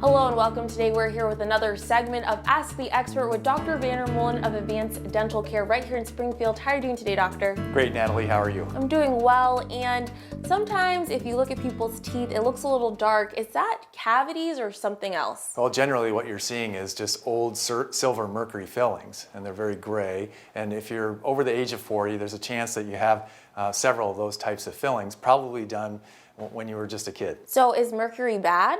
Hello and welcome. Today we're here with another segment of Ask the Expert with Dr. Vandermolen of Advanced Dental Care right here in Springfield. How are you doing today, doctor? Great, Natalie. How are you? I'm doing well, and sometimes if you look at people's teeth, it looks a little dark. Is that cavities or something else? Well, generally what you're seeing is just old silver mercury fillings, and they're very gray. And if you're over the age of 40, there's a chance that you have several of those types of fillings, probably done when you were just a kid. So is mercury bad?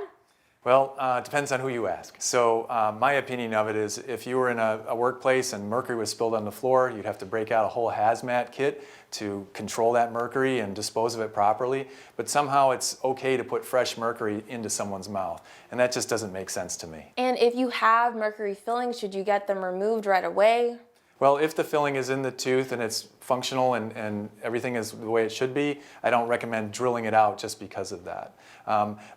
Well, it depends on who you ask. So my opinion of it is if you were in a workplace and mercury was spilled on the floor, you'd have to break out a whole hazmat kit to control that mercury and dispose of it properly. But somehow it's okay to put fresh mercury into someone's mouth. And that just doesn't make sense to me. And if you have mercury fillings, should you get them removed right away? Well, if the filling is in the tooth and it's functional and everything is the way it should be, I don't recommend drilling it out just because of that.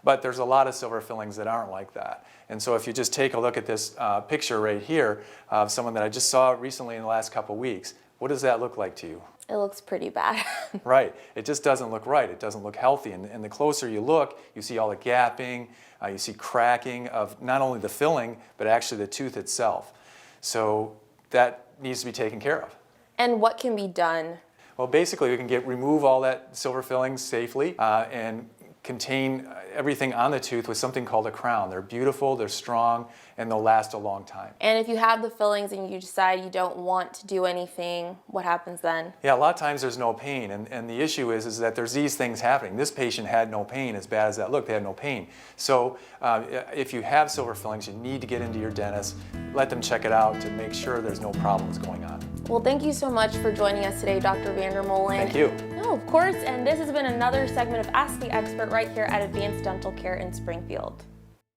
But there's a lot of silver fillings that aren't like that. And so if you just take a look at this picture right here of someone that I just saw recently in the last couple weeks, what does that look like to you? It looks pretty bad. Right. It just doesn't look right. It doesn't look healthy. And the closer you look, you see all the gapping, you see cracking of not only the filling, but actually the tooth itself. So that needs to be taken care of. And what can be done? Well, basically we can remove all that silver fillings safely and contain everything on the tooth with something called a crown. They're beautiful, they're strong, and they'll last a long time. And if you have the fillings and you decide you don't want to do anything, what happens then? Yeah, a lot of times there's no pain, and the issue is that there's these things happening. This patient had no pain, as bad as that looked, they had no pain. So if you have silver fillings, you need to get into your dentist, let them check it out to make sure there's no problems going on. Well, thank you so much for joining us today, Dr. Vandermolen. Thank you. No, of course, and this has been another segment of Ask the Expert right here at Advanced Dental Care in Springfield.